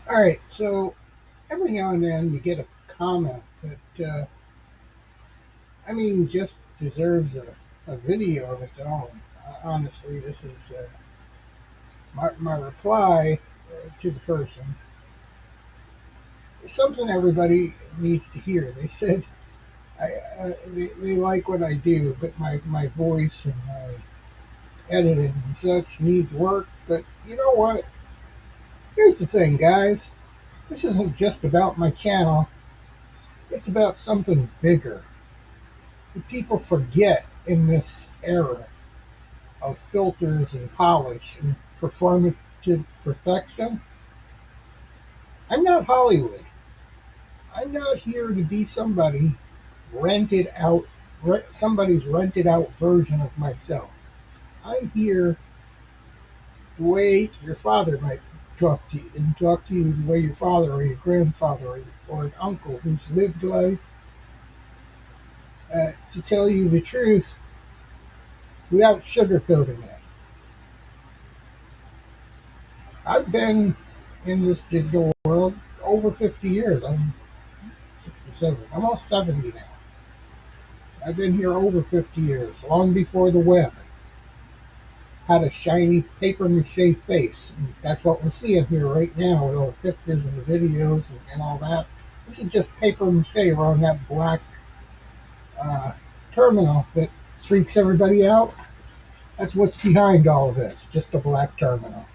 All right, so every now and then you get a comment that, just deserves a video of its own. Honestly, this is my reply to the person. It's something everybody needs to hear. They said they like what I do, but my voice and my editing and such needs work. But you know what? Here's the thing, guys. This isn't just about my channel. It's about something bigger. People forget in this era of filters and polish and performative perfection. I'm not Hollywood. I'm not here to be rented out, somebody's rented out version of myself. I'm here the way your father might talk to you, and talk to you the way your father or your grandfather or an uncle who's lived life, to tell you the truth without sugarcoating it. I've been in this digital world over 50 years. I'm 67. I'm almost 70 now. I've been here over 50 years, long before the web had a shiny paper mache face. And that's what we're seeing here right now with all the pictures and the videos and all that. This is just paper mache around that black uh, terminal that freaks everybody out. That's what's behind all of this, just a black terminal.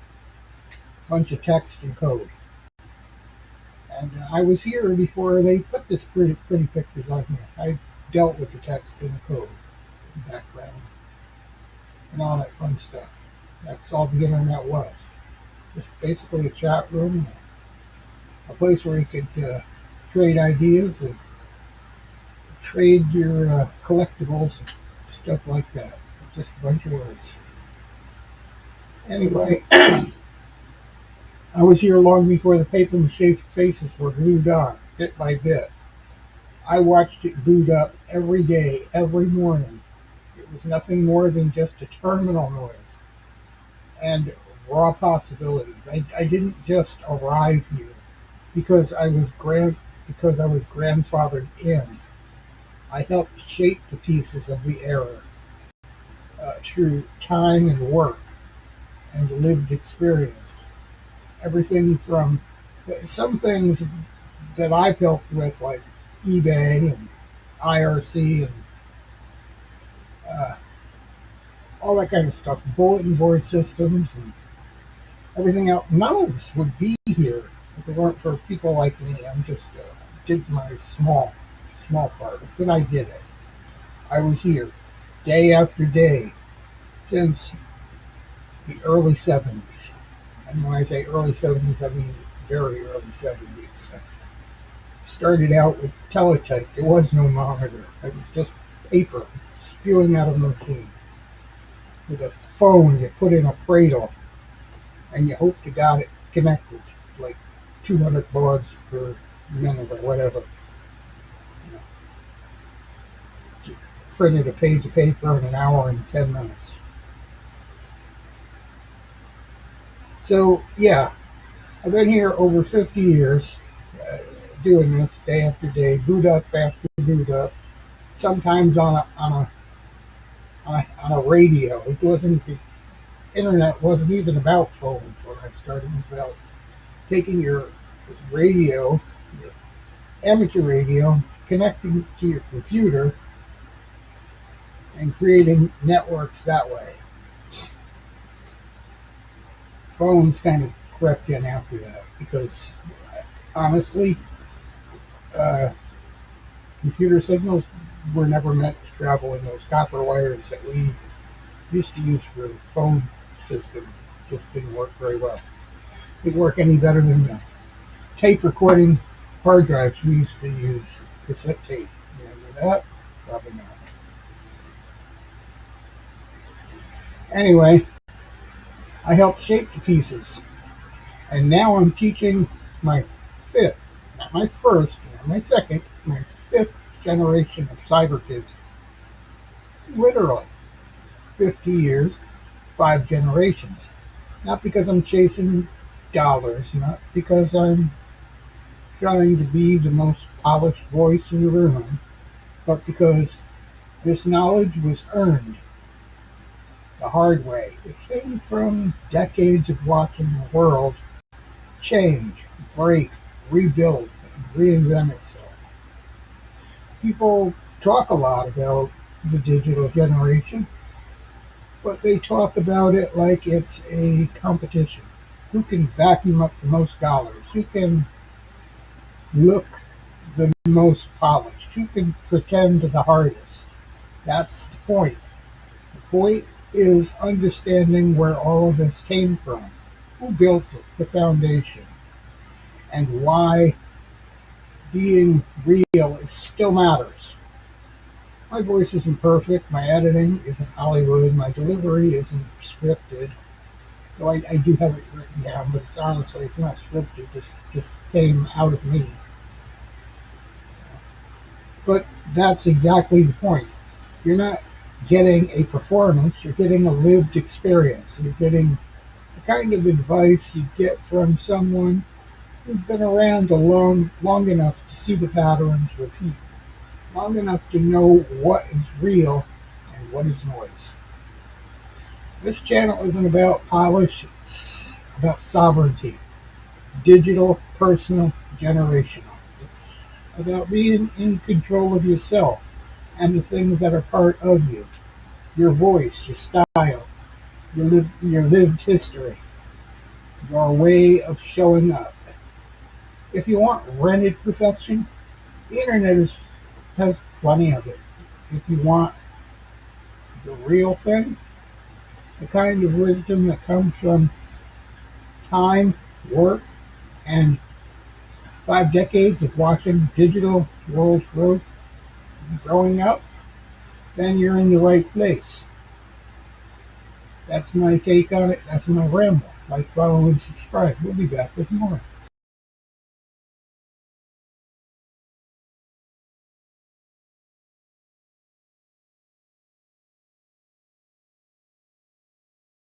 Bunch of text and code. And I was here before they put this pretty pictures on here. I dealt with the text and the code, the background, and all that fun stuff. That's all the internet was. Just basically a chat room, a place where you could trade ideas and trade your collectibles and stuff like that. Just a bunch of words. Anyway, I was here long before the paper mache faces were glued on, bit by bit. I watched it boot up every day, every morning. It was nothing more than just a terminal noise and raw possibilities. I didn't just arrive here because I was grandfathered in. I helped shape the pieces of the era through time and work and lived experience. Everything from some things that I've helped with, like eBay and IRC and uh, all that kind of stuff, bulletin board systems and everything else. None of this would be here if it weren't for people like me. I'm just did my small part, but I did it. I was here day after day since the early 70s. And when I say early 70s, I mean very early 70s. Started out with Teletype. There was no monitor. It was just paper spewing out of a machine. With a phone you put in a cradle and you hope to God it connected, like 200 bauds per minute or whatever. You know, you printed a page of paper in an hour and 10 minutes. So, yeah, I've been here over 50 years uh, doing this day after day, boot up after boot up, sometimes on a radio. It wasn't, the internet wasn't even about phones when I started. It was about taking your radio, your amateur radio, connecting to your computer, and creating networks that way. Phones kind of crept in after that because, honestly, uh, computer signals were never meant to travel in those copper wires that we used to use for phone systems. It just didn't work very well. Didn't work any better than the tape recording hard drives we used to use, cassette tape. Remember that? Probably not. Anyway, I helped shape the pieces, and now I'm teaching my fifth, not my first, not my second, my fifth generation of cyber kids. Literally, 50 years, five generations. Not because I'm chasing dollars, not because I'm trying to be the most polished voice in the room, but because this knowledge was earned the hard way. It came from decades of watching the world change, break, rebuild, and reinvent itself. People talk a lot about the digital generation, but they talk about it like it's a competition. Who can vacuum up the most dollars? Who can look the most polished? Who can pretend the hardest? That's the point. The point is understanding where all of this came from, who built it, the foundation, and why being real still matters. My voice isn't perfect, my editing isn't Hollywood, my delivery isn't scripted, though I do have it written down, but it's not scripted, it just came out of me. But that's exactly the point. You're not getting a performance, you're getting a lived experience. You're getting the kind of advice you get from someone who's been around long enough to see the patterns repeat, long enough to know what is real and what is noise. This channel isn't about polish, it's about sovereignty. Digital, personal, generational. It's about being in control of yourself and the things that are part of you. Your voice, your style, your lived history, your way of showing up. If you want rented perfection, the internet has plenty of it. If you want the real thing, the kind of wisdom that comes from time, work, and 5 decades of watching digital world growth growing up, then you're in the right place. That's my take on it. That's my ramble. Like, follow, and subscribe. We'll be back with more.